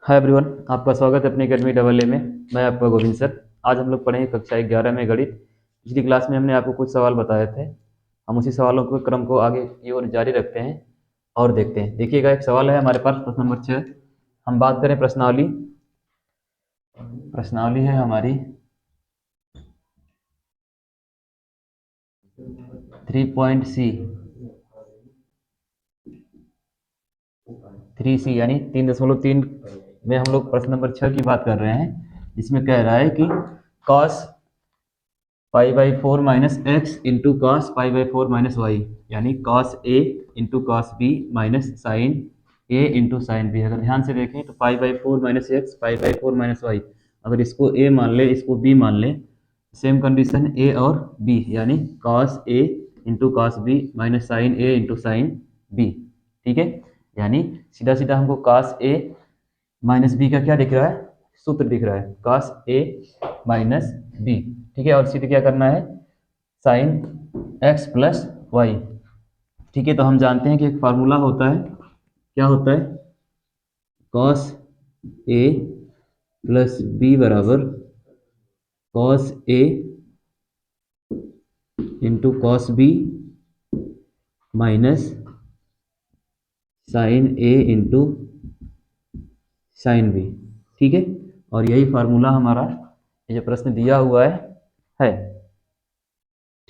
Hi everyone, आपका स्वागत है अपनी अकेडमी डबल ए में। मैं आपका गोविंद सर। आज हम लोग पढ़ेंगे कक्षा 11 में गणित। पिछली क्लास में हमने आपको कुछ सवाल बताए थे। हम उसी सवालों के क्रम को आगे की ओर जारी रखते हैं और देखते हैं। देखिएगा, एक सवाल है हमारे पास, प्रश्न नंबर 6। हम बात करें प्रश्नावली। प्रश्नावली है हमारी 3.C 3C यानी 3.3 में हम लोग प्रश्न नंबर 6 की बात कर रहे हैं, जिसमें कह रहा है कि cos π/4 minus x into cos π/4 minus y, यानी cos A into cos B minus sine A into sine B. अगर ध्यान से देखें तो π/4 माइनस एक्स π/4 माइनस वाई, अगर इसको ए मान ले इसको बी मान ले, सेम कंडीशन ए और बी, यानी cos A into cos B minus sine A into sine B. ठीक है, यानी सीधा सीधा हमको कॉस ए माइनस बी का क्या दिख रहा है, सूत्र दिख रहा है, कॉस ए माइनस बी। ठीक है, और सीधे क्या करना है, साइन एक्स प्लस वाई। ठीक है, तो हम जानते हैं कि एक फार्मूला होता है, क्या होता है, कॉस ए प्लस बी बराबर cos A into cos B minus sine A into sine B. ठीक है, और यही फार्मूला हमारा ये जो प्रश्न दिया हुआ है।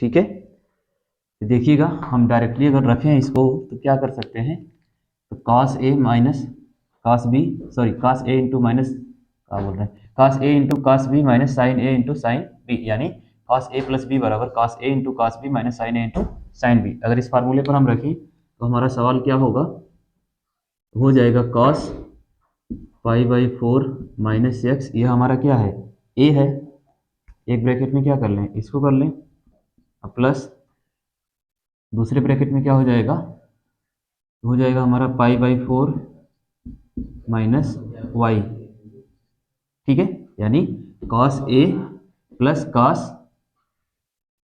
ठीक है, तो देखिएगा, हम डायरेक्टली अगर रखें इसको तो क्या कर सकते हैं, तो cos A minus cos B, sorry cos A into minus, क्या बोल रहे हैं, cos A into cos B minus sine A into sine B, यानी cos ए प्लस बी बराबर cos A into cos B minus sine A into sine B. अगर इस फार्मूले पर हम रखें तो हमारा सवाल क्या होगा, हो जाएगा cos π/4 माइनस एक्स, यह हमारा क्या है, ए है। एक ब्रैकेट में क्या कर लें, इसको कर लें, प्लस दूसरे ब्रैकेट में क्या हो जाएगा हमारा π/4 माइनस वाई। ठीक है, यानी cos A plus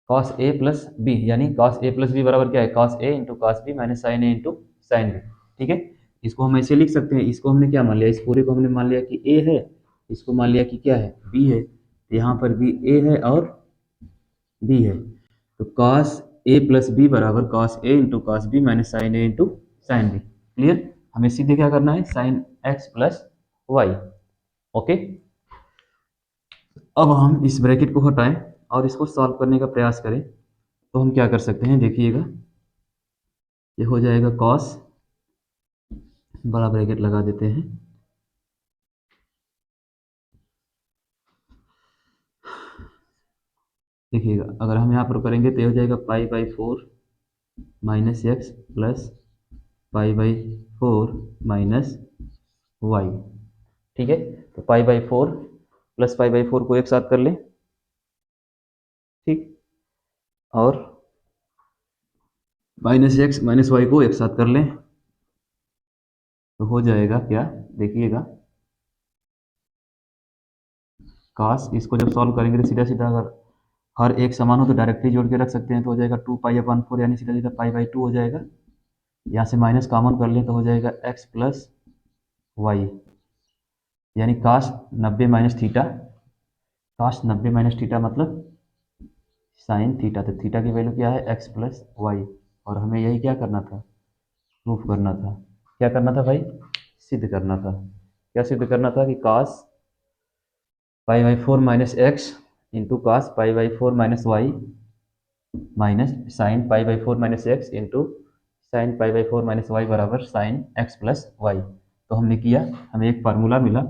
cos A plus B, यानी cos ए प्लस बी बराबर क्या है, cos A into cos B minus sine A into sine B. ठीक है, इसको हम ऐसे लिख सकते हैं, इसको हमने क्या मान लिया, इस पूरे को हमने मान लिया कि ए है, इसको मान लिया कि क्या है, बी है, तो यहाँ पर भी ए है और बी है, तो cos ए प्लस बी बराबर cos A into cos B minus sine A into sine B. Clear, हमें सीधे क्या करना है, sine x plus y. Okay, अब हम इस ब्रैकेट को हटाएं और इसको सॉल्व करने का प्रयास करें, तो हम क्या कर सकते हैं, देखिएगा, ये हो जाएगा cos, बड़ा ब्रैकेट लगा देते हैं, देखिएगा, अगर हम यहाँ पर करेंगे तो ये हो जाएगा π/4 minus x plus π/4 minus y. ठीक है, तो π/4 प्लस π/4 को एक साथ कर लें, ठीक, और माइनस एक्स माइनस वाई को एक साथ कर लें, तो हो जाएगा क्या, देखिएगा, काश इसको जब सॉल्व करेंगे तो सीधा सीधा अगर हर एक समान हो तो डायरेक्टली जोड़ के रख सकते हैं, तो हो जाएगा 2π/4, यानी सीधा सीधा π/2 हो जाएगा। यहाँ से माइनस कॉमन कर लें तो हो जाएगा x प्लस वाई, यानी काश 90 माइनस थीटा, काश 90 माइनस थीटा मतलब साइन थीटा, तो थीटा की वैल्यू क्या है, x प्लस वाई, और हमें यही क्या करना था, प्रूफ करना था। क्या करना था भाई, सिद्ध करना था। क्या सिद्ध करना था कि काश π/4 minus x into cos π/4 minus y minus sine π/4 minus x into sine π/4 minus y बराबर साइन एक्स प्लस वाई। तो हमने किया, हमें एक फार्मूला मिला,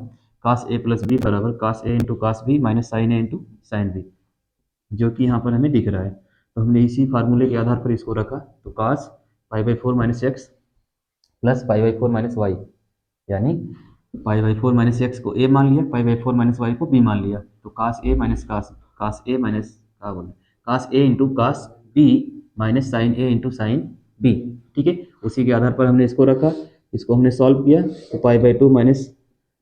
काश ए प्लस बी बराबर cos A into cos B minus sine A into sine B, जो कि यहाँ पर हमें दिख रहा है। तो हमने इसी फार्मूले के आधार पर इसको रखा, तो cos π/4 minus x plus π/4 minus y, यानी π/4 माइनस एक्स को ए मान लिया, π/4 माइनस वाई को बी मान लिया, तो काश ए माइनस काश ए माइनस क्या बोले, cos A into cos B minus sine A into sine B. ठीक है, उसी के आधार पर हमने इसको रखा, इसको हमने सॉल्व किया, तो π/2 माइनस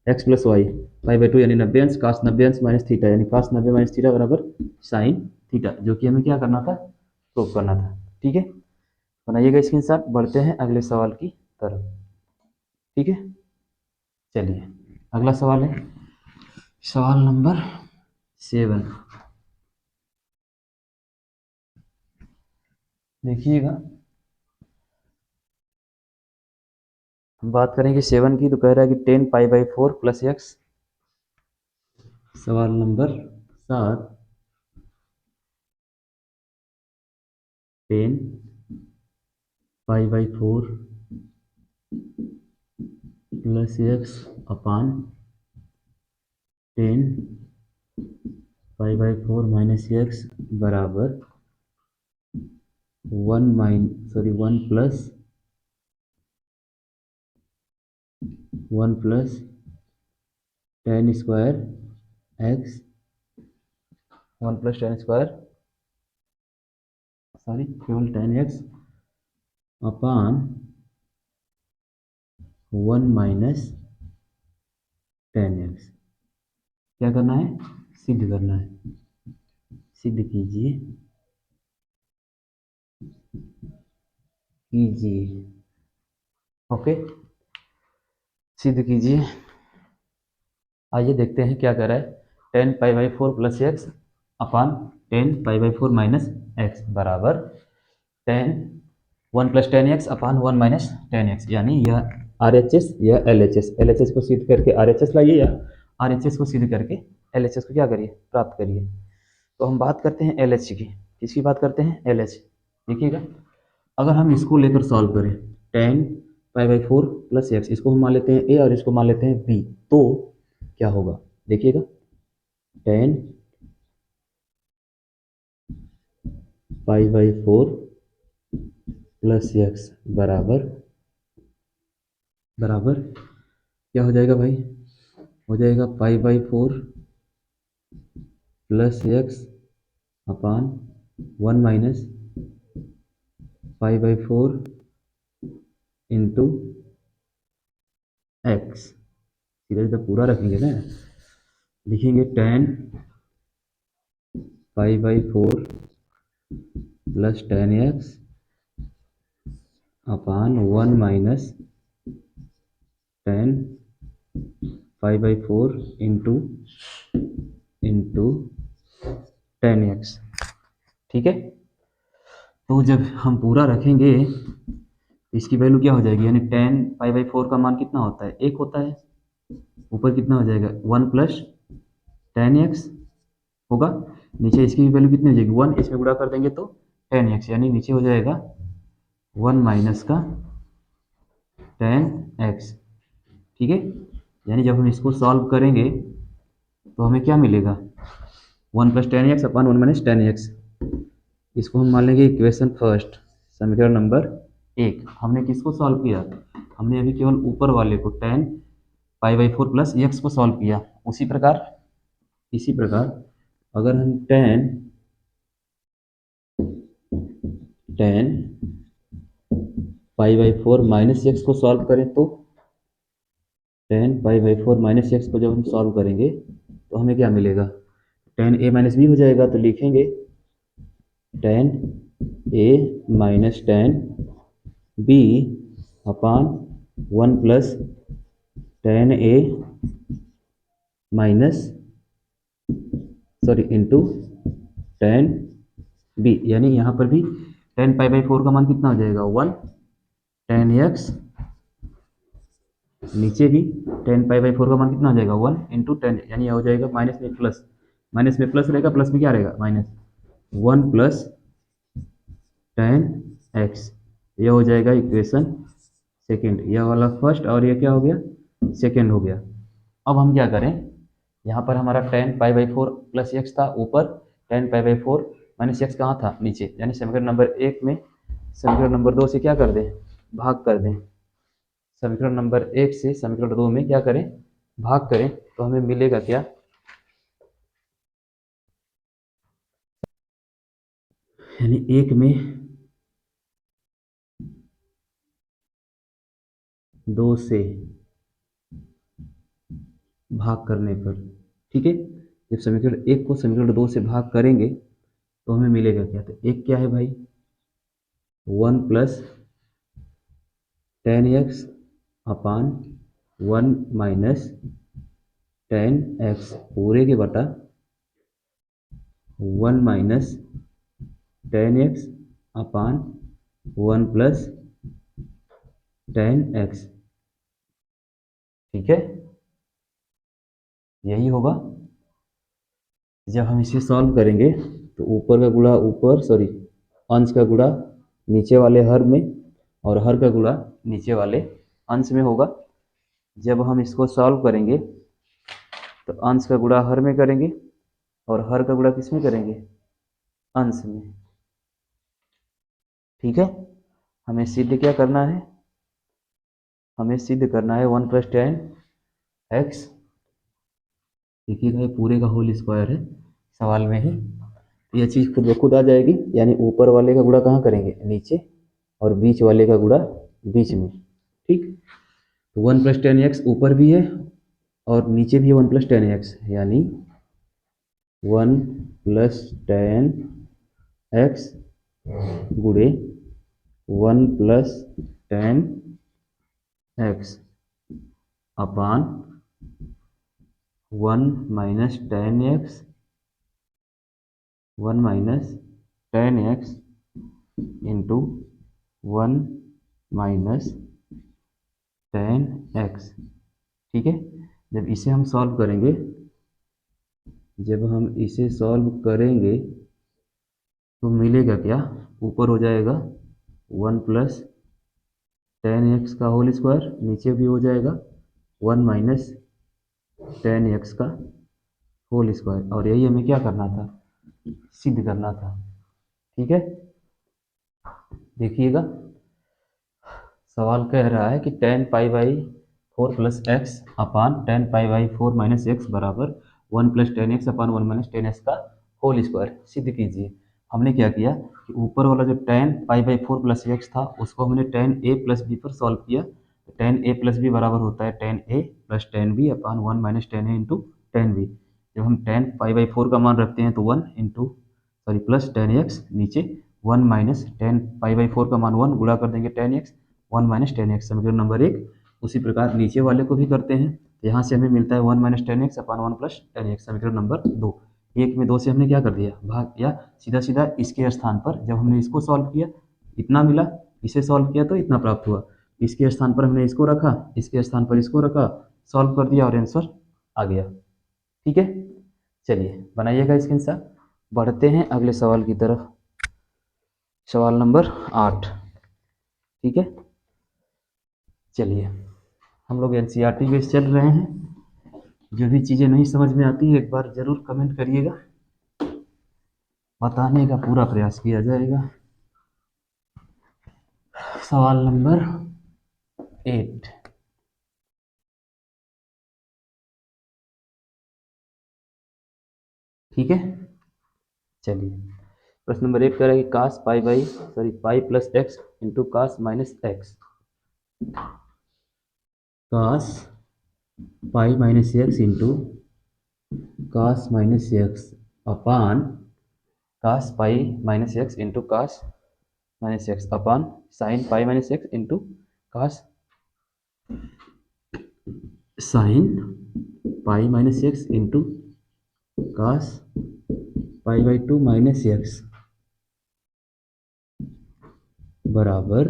एक्स प्लस वाई, π/2 यानी 90 अंश, काश 90 अंश माइनस थीटा, यानी काश 90 माइनस थीटा बराबर साइन थीटा, जो कि हमें क्या करना था, प्रूव करना था। ठीक है, बनाइएगा स्क्रीनशॉट, बढ़ते हैं अगले सवाल की तरफ। ठीक है, चलिए, अगला सवाल है सवाल नंबर 7। देखिएगा, हम बात करेंगे 7 की, तो कह रहा है कि 10 पाई/4 प्लस एक्स। सवाल नंबर 7, 10 पाई/4 प्लस एक्स अपान 10 पाई/4 माइनस एक्स बराबर 1 plus 10 square x, 1 plus 10 square, sorry केवल 10 एक्स अपान 1 - 10 एक्स। क्या करना है? सिद्ध करना है। सिद्ध कीजिए, कीजिए, ओके, सिद्ध कीजिए। आइए देखते हैं क्या कर रहा है। 10 पाई/4 प्लस एक्स अपान 10 पाई/4 माइनस एक्स बराबर 10 1 + 10 एक्स अपान 1 - 10 एक्स, यानी यह RHS यह LHS, LHS को सिद्ध करके RHS लाइए, या RHS को सिद्ध करके LHS को क्या करिए? प्राप्त करिए। तो हम बात करते हैं LH की। किसकी बात करते हैं? LH। देखिएगा, अगर हम इसको लेकर सॉल्व करें 10 पाई/4 प्लस एक्स, इसको हम मान लेते हैं A और इसको मान लेते हैं B, तो क्या होगा? देखिएगा, 10 पाई/4 प्लस एक्स बराबर बराबर क्या हो जाएगा भाई? हो जाएगा पाई/4 प्लस एक्स अपान 1 - पाई/4 इंटू एक्स। सीधा सीधा पूरा रखेंगे ना, लिखेंगे 10 पाई/4 प्लस 10 एक्स अपान 1 - 10 पाई/4 इंटू इंटू 10 एक्स। ठीक है, तो जब हम पूरा रखेंगे इसकी वैल्यू क्या हो जाएगी? यानी 10 पाई/4 का मान कितना होता है? 1 होता है। ऊपर कितना हो जाएगा? 1 + 10 एक्स होगा। नीचे इसकी वैल्यू कितनी हो जाएगी? 1, इसमें गुणा कर देंगे तो 10 एक्स, यानी नीचे हो जाएगा 1 माइनस का 10 एक्स। ठीक है, यानी जब हम इसको सॉल्व करेंगे तो हमें क्या मिलेगा? 1 + 10 एक्स अपान 1 - 10 एक्स। इसको हम मान लेंगे इक्वेशन फर्स्ट, समीकरण नंबर 1। हमने किसको सॉल्व किया? हमने अभी केवल ऊपर वाले को 10 पाई/4 प्लस एक्स को सॉल्व किया। इसी प्रकार अगर हम 10 पाई/4 माइनस एक्स को सॉल्व करें तो 10 पाई/4 माइनस एक्स को जब हम सॉल्व करेंगे तो हमें क्या मिलेगा? 10a - b हो जाएगा, तो लिखेंगे 10a - 10b अपान 1 + 10a माइनस इंटू 10b, यानी यहाँ पर भी 10 पाई/4 का मान कितना हो जाएगा? 1। 10x, नीचे भी 10 पाई/4 का मान कितना हो जाएगा? 1 इंटू 10, यानी यह हो जाएगा माइनस में प्लस, माइनस में प्लस रहेगा, प्लस में क्या रहेगा? माइनस। 1 + 10x, यह हो जाएगा इक्वेशन सेकेंड। यह वाला फर्स्ट और यह क्या हो गया? सेकेंड हो गया। अब हम क्या करें? यहाँ पर हमारा 10 पाई/4 प्लस एक्स था ऊपर, 10 पाई/4 माइनस एक्स कहाँ था? नीचे, यानी समीकरण नंबर 1 में समीकरण नंबर 2 से क्या कर दें? भाग कर दें। समीकरण नंबर 1 से समीकरण 2 में क्या करें? भाग करें, तो हमें मिलेगा क्या? यानी 1 में 2 से भाग करने पर, ठीक है, जब समीकरण 1 को समीकरण 2 से भाग करेंगे तो हमें मिलेगा क्या? तो एक क्या है भाई? 1 + 10x अपान 1 - टेन एक्स पूरे के बटा 1 माइनस टेन एक्स अपान 1 प्लस टेन एक्स। ठीक है, यही होगा। जब हम इसे सॉल्व करेंगे तो ऊपर का गुणा ऊपर, सॉरी, अंश का गुणा नीचे वाले हर में और हर का गुणा नीचे वाले अंश में होगा। जब हम इसको सॉल्व करेंगे तो अंश का गुणा हर में करेंगे और हर का गुणा किस में करेंगे, अंश में। ठीक है, हमें सिद्ध क्या करना है, हमें सिद्ध करना है 1 प्लस टेन एक्स, देखिएगा ये पूरे का होल स्क्वायर है सवाल में ही, तो यह चीज़ खुद ब खुद आ जाएगी। यानी ऊपर वाले का गुणा कहाँ करेंगे, नीचे, और बीच वाले का गुणा बीच में। ठीक, तो 1 प्लस टेन एक्स ऊपर भी है और नीचे भी है 1 प्लस टेन एक्स, यानी 1 प्लस टेन एक्स गुणे 1 प्लस टेन एक्स अपान 1 minus ten x, 1 minus ten x into 1 minus ten x. ठीक है, जब इसे हम सॉल्व करेंगे, जब हम इसे सॉल्व करेंगे तो मिलेगा क्या, ऊपर हो जाएगा 1 प्लस टेन एक्स का होल स्क्वायर, नीचे भी हो जाएगा 1 माइनस टेन एक्स का होल स्क्वायर, और यही हमें क्या करना था, सिद्ध करना था। ठीक है, देखिएगा सवाल कह रहा है कि ten pi by four plus x upon ten pi by four minus x बराबर 1 प्लस टेन एक्स अपान 1 माइनस टेन एक्स का होल स्क्वायर सिद्ध कीजिए। हमने क्या किया कि ऊपर वाला जो ten pi by four plus x था उसको हमने टेन ए प्लस बी पर सॉल्व किया। टेन ए प्लस बी बराबर होता है टेन ए प्लस टेन बी अपान 1 माइनस टेन ए इंटू टेन बी। जब हम टेन पाई बाई फोर का मान रखते हैं तो 1 into, sorry, plus ten x, नीचे 1 minus ten pi by four का मान 1 गुणा कर देंगे ten x, 1 minus ten x, समीकरण नंबर 1। उसी प्रकार नीचे वाले को भी करते हैं, तो यहाँ से हमें मिलता है 1 माइनस टेन एक्स अपान 1 प्लस टेन एक्स, समीकरण नंबर 2। एक में 2 से हमने क्या कर दिया, भाग, या सीधा सीधा इसके स्थान पर जब हमने इसको सॉल्व किया इतना मिला, इसे सॉल्व किया तो इतना प्राप्त हुआ, इसके स्थान पर हमने इसको रखा, इसके स्थान पर इसको रखा, सॉल्व कर दिया और आंसर आ गया। ठीक है, चलिए बनाइएगा स्क्रीनशॉट। बढ़ते हैं अगले सवाल की तरफ, सवाल नंबर 8। ठीक है, चलिए हम लोग एनसीईआरटी बेस चल रहे हैं। जो भी चीज़ें नहीं समझ में आती है एक बार ज़रूर कमेंट करिएगा, बताने का पूरा प्रयास किया जाएगा। सवाल नंबर 8। ठीक है, चलिए प्रश्न नंबर 8 कह रहा है कि cos pi by, sorry, pi plus x into cos minus x, cos pi minus x into cos minus x upon cos pi minus x into cos minus x upon sine pi minus x into cos sine pi minus x into cos pi by two minus x बराबर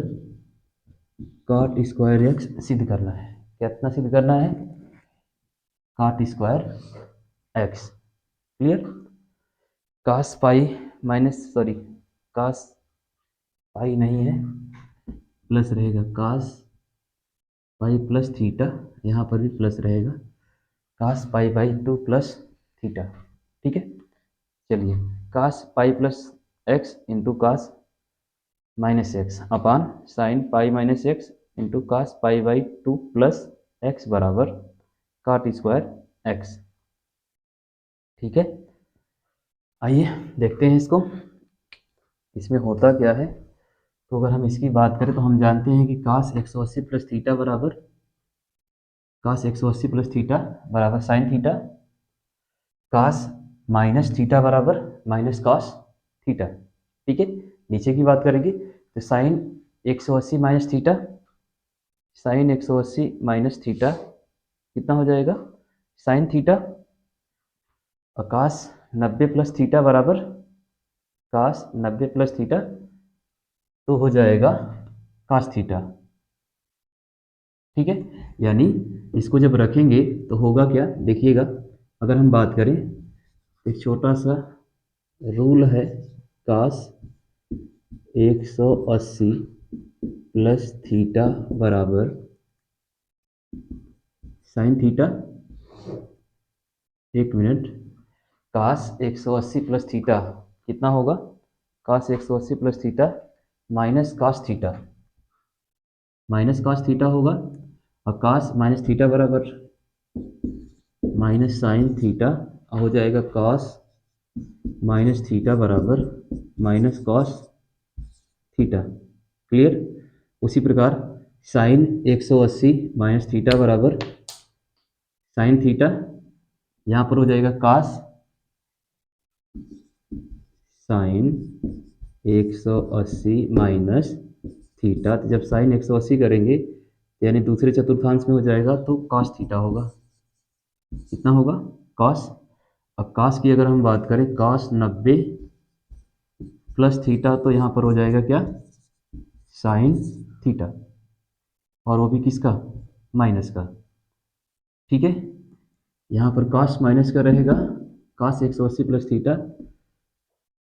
cot square x सिद्ध करना है। कितना सिद्ध करना है, cot square x. Clear, cos pi minus, sorry, कास पाई नहीं है, प्लस रहेगा कास पाई प्लस थीटा, यहाँ पर भी प्लस रहेगा cos pi by two plus theta. ठीक है, चलिए cos pi plus x into cos minus x upon sine pi minus x into cos pi by two plus x बराबर cot square x. ठीक है, आइए देखते हैं इसको, इसमें होता क्या है। तो अगर हम इसकी बात करें तो हम जानते हैं कि कास 180 प्लस थीटा बराबर, कास 180 प्लस थीटा बराबर sine theta, cos minus theta बराबर माइनस कास थीटा। ठीक है, नीचे की बात करेंगे तो sine 180 minus theta, sine 180 minus theta कितना हो जाएगा, साइन थीटा और कास 90 प्लस थीटा बराबर कास 90 प्लस थीटा तो हो जाएगा कास थीटा। ठीक है, यानी इसको जब रखेंगे तो होगा क्या, देखिएगा। अगर हम बात करें, एक छोटा सा रूल है, कास 180 प्लस थीटा बराबर साइन थीटा, एक मिनट, कास 180 प्लस थीटा कितना होगा, cos 180 plus theta minus cos theta, minus cos theta होगा, और कास माइनस थीटा बराबर माइनस साइन थीटा हो जाएगा कास माइनस थीटा बराबर माइनस कॉस थीटा। क्लियर। उसी प्रकार साइन 180 माइनस थीटा बराबर साइन थीटा, यहाँ पर हो जाएगा कास साइन 180 माइनस थीटा। तो जब साइन 180 करेंगे यानी दूसरे चतुर्थांश में हो जाएगा तो कॉस थीटा होगा। कितना होगा, कॉस। अब कॉस की अगर हम बात करें, कॉस 90 प्लस थीटा तो यहाँ पर हो जाएगा क्या, साइन थीटा, और वो भी किसका, माइनस का। ठीक है, यहाँ पर कॉस माइनस का रहेगा, cos 180 plus theta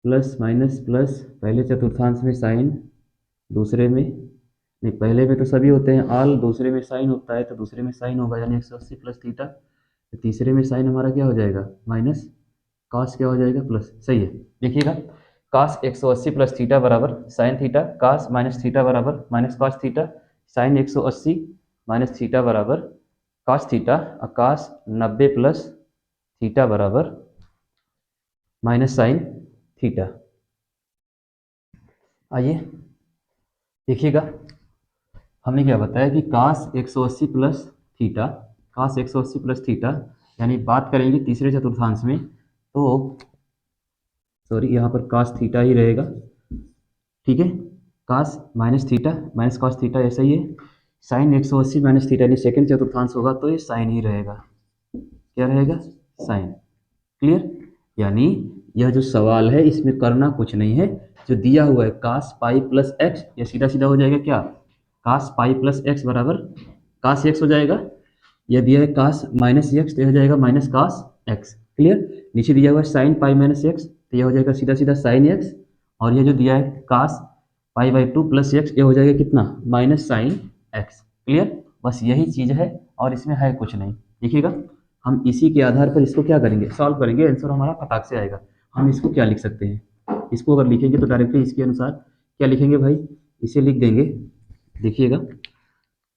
plus minus plus, पहले चतुर्थांश में साइन, दूसरे में नहीं, पहले में तो सभी होते हैं आल, दूसरे में साइन होता है तो दूसरे में साइन होगा, यानी 180 प्लस थीटा, तो तीसरे में साइन हमारा क्या हो जाएगा, माइनस, कॉस क्या हो जाएगा, प्लस। सही है, देखिएगा, कॉस 180 प्लस थीटा बराबर sine theta, cos minus theta बराबर minus cos theta, sine 180 minus theta बराबर कॉस थीटा, और कॉस 90 प्लस थीटा बराबर माइनस साइन थीटा। आइए देखिएगा, हमने क्या बताया कि cos 180 plus theta, cos 180 plus theta, यानी बात करेंगे तीसरे चतुर्थांश में तो सॉरी, यहाँ पर cos थीटा ही रहेगा। ठीक है, cos minus theta minus cos theta ऐसा ही है, साइन 180 माइनस थीटा यानी सेकंड चतुर्थांश होगा तो ये साइन ही रहेगा। क्या रहेगा, साइन। क्लियर। यानी यह जो सवाल है इसमें करना कुछ नहीं है, जो दिया हुआ है cos पाई प्लस एक्स, यह सीधा सीधा हो जाएगा क्या, cos पाई प्लस एक्स बराबर cos एक्स हो जाएगा। यह दिया है cos माइनस एक्स तो यह हो जाएगा माइनस cos एक्स। क्लियर। नीचे दिया हुआ है साइन पाई माइनस एक्स तो यह हो जाएगा सीधा सीधा साइन एक्स, और यह जो दिया है cos pi by 2 plus x, यह हो जाएगा कितना, माइनस साइन एक्स। क्लियर। बस यही चीज़ है और इसमें है कुछ नहीं। देखिएगा, हम इसी के आधार पर इसको क्या करेंगे, सॉल्व करेंगे, आंसर हमारा फटाक से आएगा। हम इसको क्या लिख सकते हैं, इसको अगर लिखेंगे तो डायरेक्टली इसके अनुसार क्या लिखेंगे भाई, इसे लिख देंगे। देखिएगा,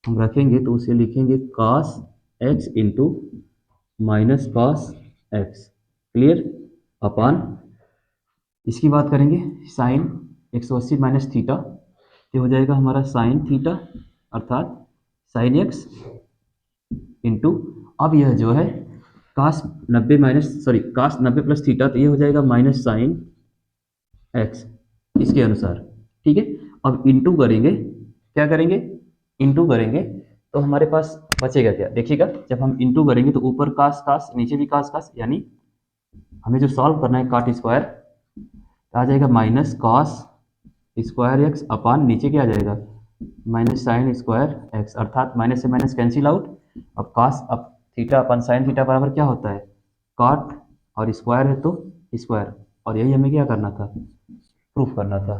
हम रखेंगे तो उसे लिखेंगे cos x into minus cos x. Clear. Upon, इसकी बात करेंगे साइन 180 माइनस थीटा, ये हो जाएगा हमारा साइन थीटा अर्थात साइन एक्स इंटू, अब यह जो है कास 90 माइनस सॉरी कास 90 प्लस थीटा तो ये हो जाएगा माइनस साइन एक्स इसके अनुसार। ठीक है, अब इंटू करेंगे, क्या करेंगे, इंटू करेंगे तो हमारे पास बचेगा क्या, देखिएगा, जब हम इंटू करेंगे तो ऊपर कास कास नीचे भी कास कास, यानी हमें जो सॉल्व करना है काट स्क्वायर, आ जाएगा माइनस कॉस स्क्वायर एक्स अपान नीचे क्या आ जाएगा, माइनस साइन स्क्वायर एक्स, अर्थात माइनस से माइनस कैंसिल आउट। अब कॉस अब थीटा अपन साइन थीटा बराबर क्या होता है, कॉट, और स्क्वायर है तो स्क्वायर, और यही हमें क्या करना था, प्रूफ करना था।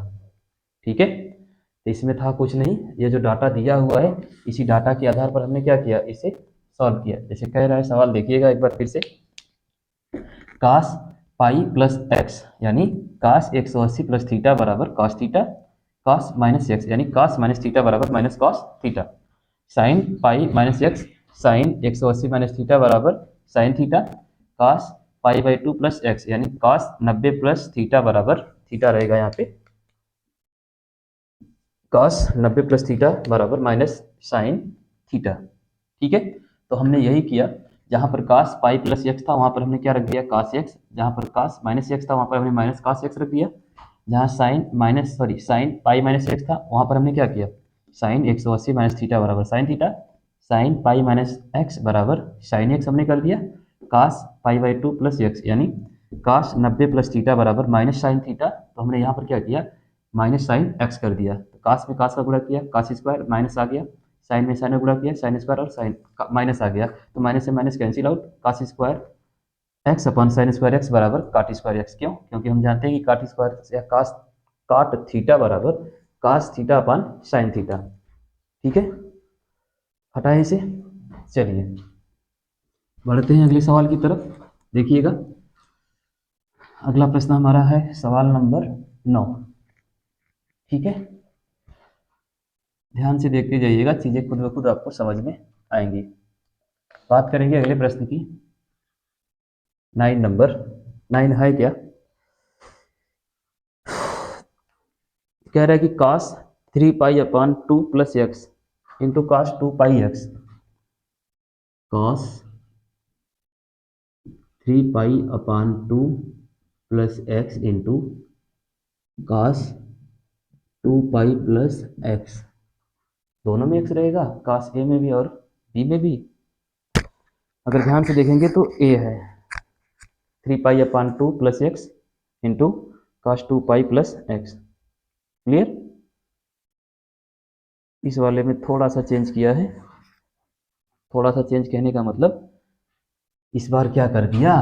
ठीक है, तो इसमें था कुछ नहीं, ये जो डाटा दिया हुआ है इसी डाटा के आधार पर हमने क्या किया, इसे सॉल्व किया। जैसे कह रहा है सवाल, देखिएगा एक बार फिर से, कास पाई प्लस एक्स यानी कास 180 प्लस थीटा बराबर cos theta, cos minus x यानी कॉस माइनस थीटा बराबर minus cos theta, sine pi minus x sine 180 minus theta बराबर sine theta, cos pi by 2 plus x यानी cos 90 plus theta बराबर theta रहेगा यहाँ पे, cos 90 plus theta बराबर minus sine theta. ठीक है, तो हमने यही किया, जहाँ पर cos पाई प्लस एक्स था वहाँ पर हमने क्या रख दिया, cos एक्स, जहाँ पर cos माइनस एक्स था वहाँ पर हमने माइनस cos एक्स रख दिया, जहाँ साइन पाई माइनस एक्स था वहाँ पर हमने क्या किया, साइन 180 माइनस थीटा बराबर sine theta, sine pi minus x बराबर साइन एक्स हमने कर दिया, कास पाई बाई 2 प्लस एक्स, यानी कास 90 प्लस थीटा बराबर माइनस साइन थीटा। तो हमने यहाँ पर क्या किया, माइनस साइन एक्स कर दिया। तो कास में कास का गुणा किया, कास स्क्वायर, माइनस आ गया, साइन में साइन का गुणा किया, साइन स्क्वायर, और साइन माइनस आ गया, तो माइनस से minus cancel out, cos square x upon sine square x बराबर काट स्क्वायर एक्स। क्यों? क्योंकि हम जानते हैं कि काट स्क्वायर या कास काट थीटा बराबर कास थीटा अपन साइन थीटा। ठीक है, हटाए इसे। चलिए बढ़ते हैं अगले सवाल की तरफ। देखिएगा, अगला प्रश्न हमारा है सवाल नंबर 9। ठीक है, ध्यान से देखते जाइएगा, चीजें खुद ब खुद आपको समझ में आएंगी। बात करेंगे अगले प्रश्न की। 9 नंबर 9 है क्या, कह रहा है कि cos 3 pi upon 2 plus x into cos 2 pi x, cos 3 pi upon 2 plus x into cos 2 pi plus x. दोनों में एक्स रहेगा, कास ए में भी और बी में भी। अगर ध्यान से देखेंगे तो ए है 3 pi upon 2 plus x into cos 2 pi plus x. Clear? इस वाले में थोड़ा सा चेंज किया है, थोड़ा सा चेंज कहने का मतलब इस बार क्या कर दिया,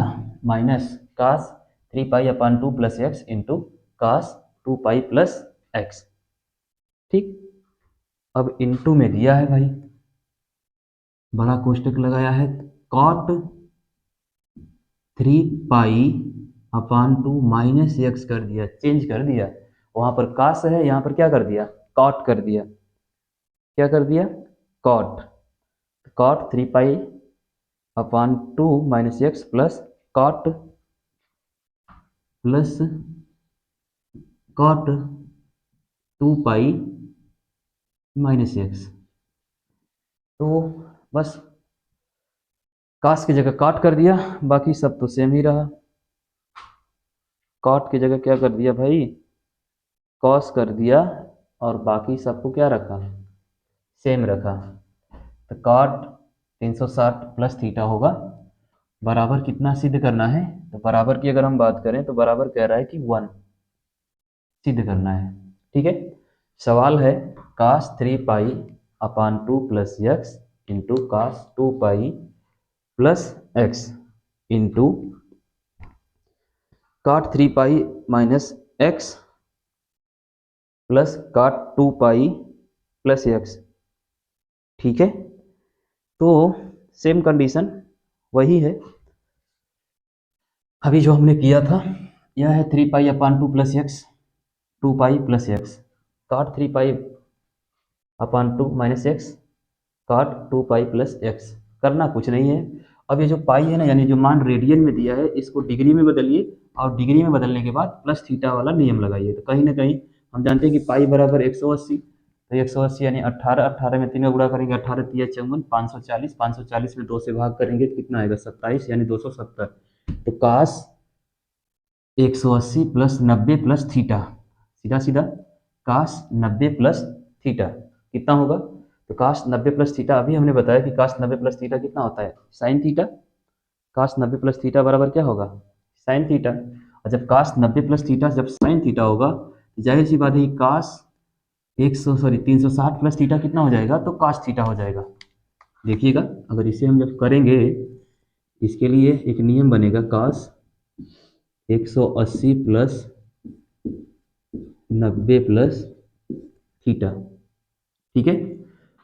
minus cos 3 pi upon 2 plus x into cos 2 pi plus x. ठीक, अब इंटू में दिया है भाई, बड़ा कोष्टक लगाया है, cot 3 pi upon 2 minus x कर दिया, चेंज कर दिया। वहां पर कास है, यहां पर क्या कर दिया, कॉट कर दिया। क्या कर दिया, cot, cot 3 pi upon 2 minus x plus cot plus cot 2 pi minus x. तो बस कास की जगह काट कर दिया, बाकी सब तो सेम ही रहा। कॉट की जगह क्या कर दिया भाई, कॉस कर दिया, और बाकी सबको क्या रखा, सेम रखा। तो कॉट 360 प्लस थीटा होगा, बराबर कितना सिद्ध करना है, तो बराबर की अगर हम बात करें तो बराबर कह रहा है कि 1 सिद्ध करना है। ठीक है, सवाल है cos 3 pi upon 2 plus x into cos 2 pi plus x into cot 3 पाई माइनस एक्स प्लस काट 2 पाई प्लस एक्स। ठीक है, तो सेम कंडीशन वही है अभी जो हमने किया था। यह है 3 pi upon 2 plus x, 2 pi plus x, काट 3 पाई अपान 2 माइनस एक्स, काट 2 पाई प्लस एक्स। करना कुछ नहीं है, अब ये जो पाई है ना, यानी जो मान रेडियन में दिया है, इसको डिग्री में बदलिए, और डिग्री में बदलने के बाद प्लस थीटा वाला नियम लगाइए। तो कहीं ना कहीं हम जानते हैं कि पाई बराबर 180, तो 180 यानी 18, 18 में 3 का गुणा करेंगे, 18 3 54, 540, 540 में 2 से भाग करेंगे तो कितना आएगा, 27, यानी 270। तो कास 180 प्लस 90 प्लस थीटा, सीधा सीधा कास 90 प्लस थीटा कितना होगा, तो कास 90 प्लस थीटा, अभी हमने बताया कि कास 90 प्लस थीटा कितना होता है, साइन थीटा। कास 90 प्लस थीटा बराबर क्या होगा, साइन थीटा। और जब कास 90 प्लस थीटा जब साइन थीटा होगा, तो जाहिर सी बात है कि कास 360 प्लस थीटा कितना हो जाएगा, तो कास थीटा हो जाएगा। देखिएगा, अगर इसे हम जब करेंगे, इसके लिए एक नियम बनेगा, कास 180 प्लस 90 प्लस थीटा। ठीक है,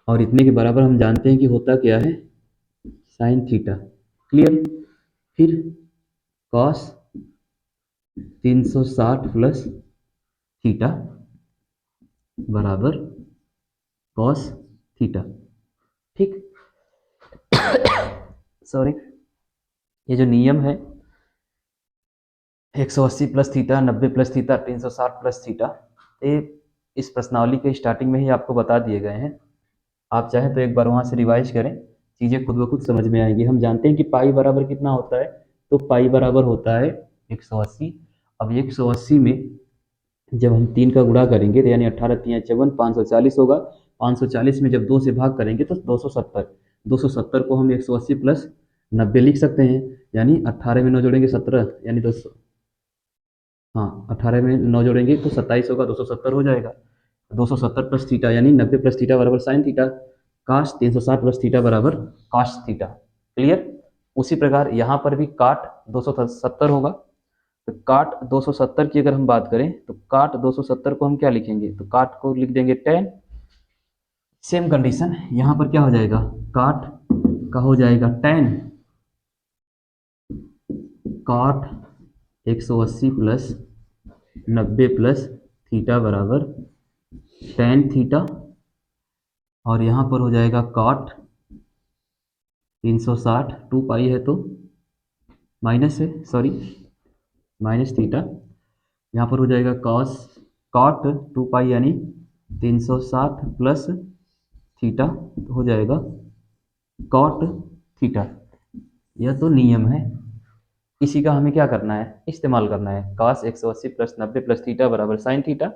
और इतने के बराबर हम जानते हैं कि होता क्या है, साइन थीटा। क्लियर? फिर कॉस 360 प्लस थीटा बराबर कॉस थीटा। ठीक, सॉरी, ये जो नियम है 180 plus theta, 90 plus theta, 360 plus theta, ये इस प्रश्नावली के स्टार्टिंग में ही आपको बता दिए गए हैं। आप चाहें तो एक बार वहाँ से रिवाइज करें, चीज़ें खुद ब खुद समझ में आएंगी। हम जानते हैं कि पाई बराबर कितना होता है, तो पाई बराबर होता है 180। अब 180 में जब हम 3 का गुणा करेंगे तो यानी 18 3 54, 540 होगा। 540 में जब 2 से भाग करेंगे तो 270, 270 को हम 180 प्लस 90 लिख सकते हैं, यानी 18 में 9 जोड़ेंगे 17, यानी 200। हाँ, 18 में 9 जोड़ेंगे तो 27 होगा, 270 हो जाएगा। 270 प्लस थीटा यानी 90 प्लस थीटा बराबर sine theta. Cos 360 plus theta बराबर काश थीटा। क्लियर। उसी प्रकार यहाँ पर भी काट 270 होगा। तो काट 270 की अगर हम बात करें तो काट 270 को हम क्या लिखेंगे, तो काट को लिख देंगे 10। सेम कंडीशन यहाँ पर क्या हो जाएगा, काट का हो जाएगा 10 काट 180 प्लस 90 प्लस थीटा बराबर टेन थीटा। और यहाँ पर हो जाएगा काट 360, 2 पाई है तो माइनस है, सॉरी माइनस थीटा। यहाँ पर हो जाएगा कॉस कॉट 2 पाई यानी 360 प्लस थीटा, तो हो जाएगा कॉट थीटा। यह तो नियम है, इसी का हमें क्या करना है, इस्तेमाल करना है। कॉस 180 प्लस 90 प्लस थीटा बराबर sine theta.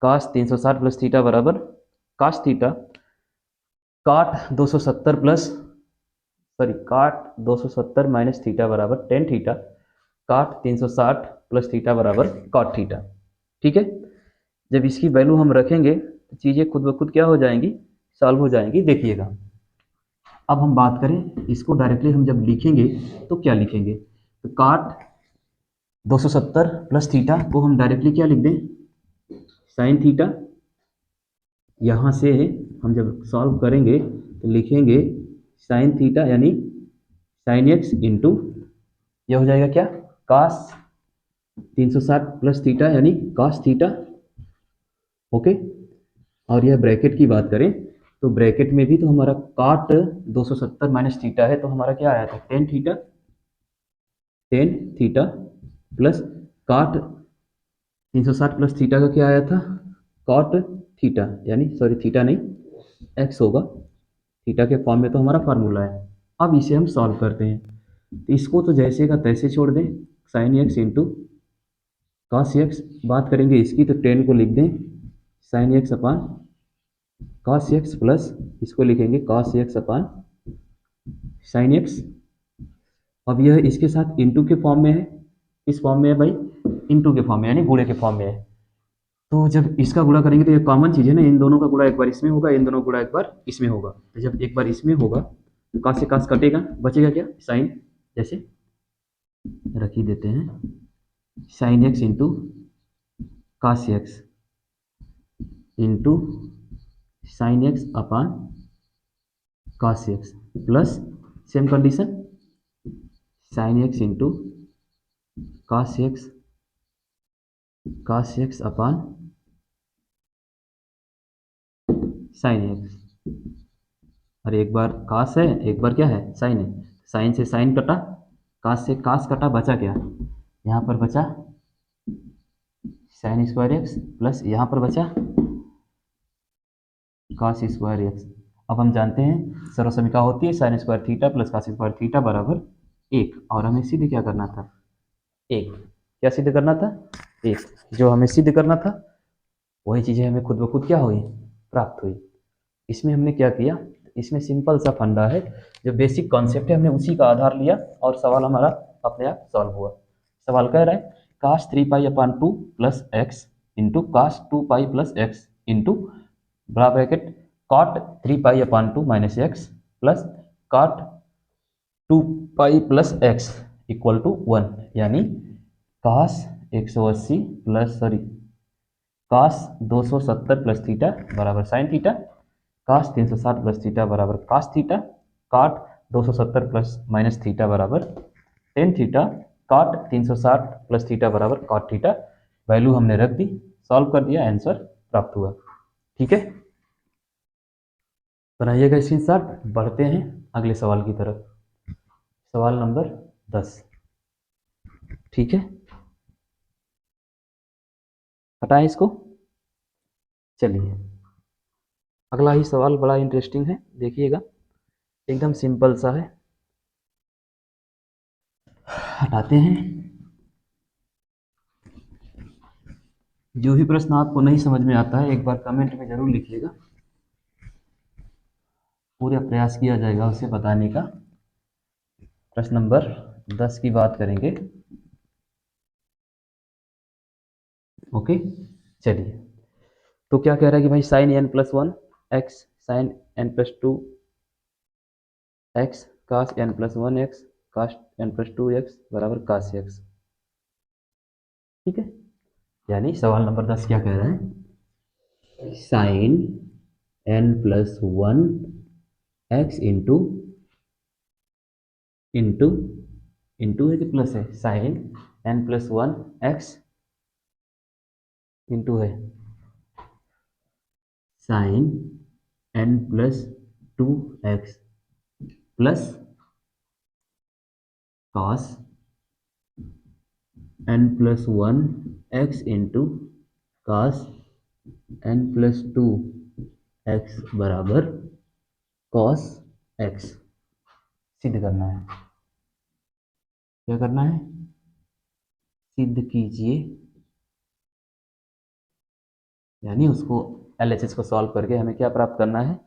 Cos 360 plus theta बराबर cos theta. Cot 270 plus sorry काट 270 माइनस थीटा बराबर tan theta. Cot 360 plus theta बराबर कॉट थीटा। ठीक है। जब इसकी वैल्यू हम रखेंगे तो चीज़ें खुद ब खुद क्या हो जाएंगी, सॉल्व हो जाएंगी। देखिएगा, अब हम बात करें इसको डायरेक्टली हम जब लिखेंगे तो क्या लिखेंगे, तो काट 270 प्लस थीटा को हम डायरेक्टली क्या लिख दें, साइन थीटा। यहाँ से हम जब सॉल्व करेंगे तो लिखेंगे साइन थीटा यानी साइन एक्स इंटू यह हो जाएगा क्या, कास 360 प्लस थीटा यानी कास थीटा। ओके। और यह ब्रैकेट की बात करें तो ब्रैकेट में भी तो हमारा काट 270 माइनस थीटा है, तो हमारा क्या आया था, tan theta. Tan theta plus काट 360 प्लस थीटा का क्या आया था, कॉट थीटा, यानी सॉरी थीटा नहीं एक्स होगा। थीटा के फॉर्म में तो हमारा फार्मूला है। अब इसे हम सॉल्व करते हैं, तो इसको तो जैसे का तैसे छोड़ दें, sign x into cos x. बात करेंगे इसकी तो टेन को लिख दें साइन एक्स अपान कॉस एक्स प्लस इसको लिखेंगे cos x upon sine x. अब यह इसके साथ इंटू के फॉर्म में है, इस फॉर्म में है भाई, इंटू के फॉर्म में यानी गुणे के फॉर्म में है। तो जब इसका गुणा करेंगे तो ये कॉमन चीज़ है ना, इन दोनों का गुणा एक बार इसमें होगा, इन दोनों का गुणा एक बार इसमें होगा। तो जब एक बार इसमें होगा तो कास से कास कटेगा, बचेगा क्या, साइन। जैसे रख ही देते हैं sine x into cos x into sine x upon cos x plus same condition sine x into cos x upon sine x. और एक बार कास है, एक बार क्या है, साइन है। साइन से साइन कटा, कास से कास कटा, बचा क्या, यहाँ पर बचा साइन स्क्वायर एक्स प्लस यहाँ पर बचा कास स्क्वायर एक्स। अब हम जानते हैं सर्वसमीका होती है sine square theta plus cos square theta बराबर एक, और हमें सिद्ध क्या करना था, एक। क्या सिद्ध करना था, एक। जो हमें सिद्ध करना था वही चीज़ें हमें खुद ब खुद क्या हुई, प्राप्त हुई। इसमें हमने क्या किया, इसमें सिंपल सा फंडा है, जो बेसिक कॉन्सेप्ट है हमने उसी का आधार लिया और सवाल हमारा अपने आप सॉल्व हुआ। सवाल कह रहा है cos 3 pi upon 2 plus x into cos 2 pi plus x into बड़ा bracket cot 3 pi upon 2 minus x plus cot 2 pi plus x equal to 1, यानी cos 180 plus sorry cos 270 plus theta बराबर sine theta. Cos 360 plus theta बराबर cos theta. Cot 270 plus minus theta बराबर tan theta. Cot 360 plus theta बराबर cot theta. Value हमने रख दी, solve कर दिया, answer प्राप्त हुआ। ठीक है, बनाइएगा स्क्रीनशॉट। बढ़ते हैं अगले सवाल की तरफ, सवाल नंबर 10। ठीक है, हटाएं इसको। चलिए, अगला ही सवाल बड़ा इंटरेस्टिंग है, देखिएगा, एकदम सिंपल सा है। हटाते हैं। जो भी प्रश्न आपको नहीं समझ में आता है एक बार कमेंट में जरूर लिखिएगा, पूरा प्रयास किया जाएगा उसे बताने का। प्रश्न नंबर 10 की बात करेंगे। ओके, चलिए। तो क्या कह रहा है कि भाई sine n plus one x sine n plus two x cos n plus one x cos n plus two x बराबर कास एक्स। ठीक है, यानी सवाल नंबर 10 क्या कह रहा है, sine n plus one x into into into है कि प्लस है, sine n plus one x into है sine n plus two x plus cos n plus one x into cos n plus two x बराबर cos x. सिद्ध करना है। क्या करना है, सिद्ध कीजिए, यानी उसको एलएचएस को सॉल्व करके हमें क्या प्राप्त करना है,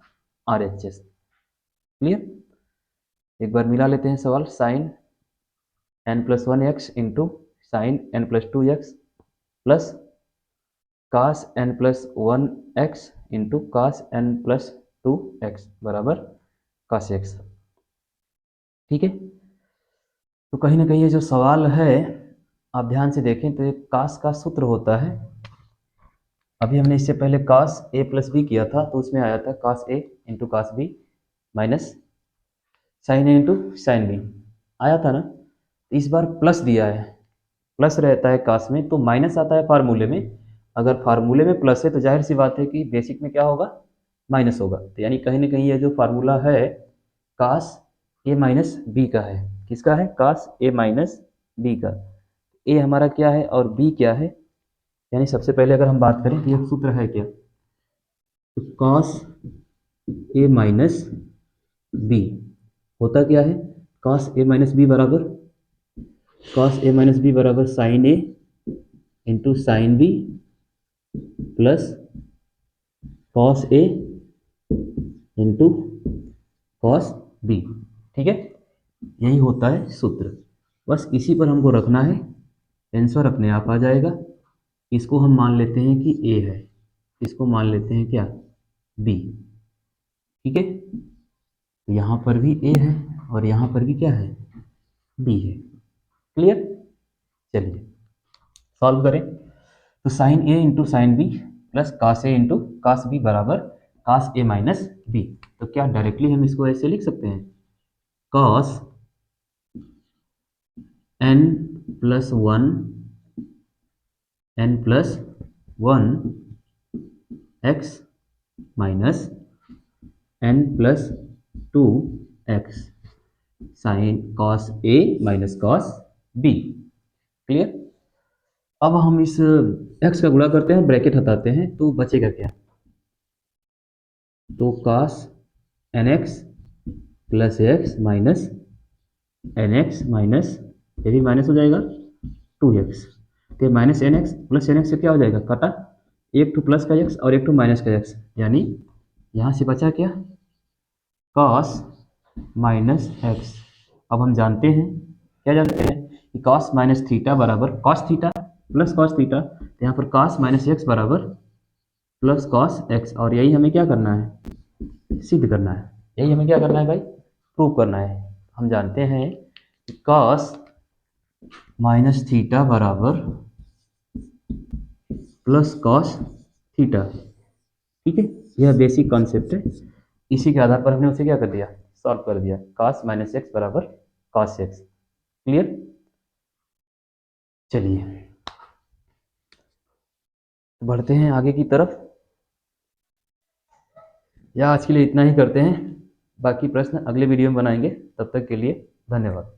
आरएचएस। क्लियर, एक बार मिला लेते हैं सवाल, sine n plus one x into sine n plus two x plus cos n plus one x into cos n plus two x बराबर कास एक्स। ठीक है, तो कहीं ना कहीं ये जो सवाल है, आप ध्यान से देखें तो एक कास का सूत्र होता है। अभी हमने इससे पहले कास ए प्लस बी किया था, तो उसमें आया था cos A into cos B minus sine A into sine B, आया था ना। इस बार प्लस दिया है, प्लस रहता है कास में तो माइनस आता है फार्मूले में। अगर फार्मूले में प्लस है तो जाहिर सी बात है कि बेसिक में क्या होगा, माइनस होगा। तो यानी कहीं ना कहीं ये जो फार्मूला है कास ए माइनस बी का है। किसका है, कास ए माइनस बी का। ए हमारा क्या है और बी क्या है, यानी सबसे पहले अगर हम बात करें तो ये सूत्र है क्या, तो कॉस ए माइनस बी होता क्या है, कॉस ए माइनस बी बराबर कॉस ए माइनस बी बराबर sine A into sine B plus cos A into cos B. ठीक है, यही होता है सूत्र। बस इसी पर हमको रखना है, आंसर अपने आप आ जाएगा। इसको हम मान लेते हैं कि ए है, इसको मान लेते हैं क्या, बी। ठीक है, तो यहाँ पर भी ए है और यहाँ पर भी क्या है, बी है। क्लियर, चलिए सॉल्व करें। तो sine A into sine B plus cos A into cos B बराबर कास ए माइनस बी। तो क्या डायरेक्टली हम इसको ऐसे लिख सकते हैं, cos n plus one n plus one x minus n plus two x sine cos A minus cos B. Clear, अब हम इस x का गुणा करते हैं, ब्रैकेट हटाते हैं, तो बचेगा क्या, तो cos nx plus x minus n x minus, ये भी माइनस हो जाएगा 2x, तो minus n x plus n x से क्या हो जाएगा, काटा, एक टू प्लस का x और एक टू माइनस का x, यानी यहाँ से बचा क्या, cos माइनस एक्स। अब हम जानते हैं, क्या जानते हैं कि cos माइनस थीटा बराबर cos theta plus cos theta, तो यहाँ पर cos माइनस एक्स बराबर प्लस cos एक्स। और यही हमें क्या करना है, सिद्ध करना है। यही हमें क्या करना है भाई, प्रूव करना है। हम जानते हैं कि cos माइनस थीटा बराबर प्लस cos थीटा। ठीक है, यह बेसिक कॉन्सेप्ट है। इसी के आधार पर हमने उसे क्या कर दिया, सॉल्व कर दिया, cos माइनस एक्स बराबर cos एक्स। क्लियर, चलिए बढ़ते हैं आगे की तरफ, या आज के लिए इतना ही करते हैं, बाकी प्रश्न अगले वीडियो में बनाएंगे। तब तक के लिए धन्यवाद।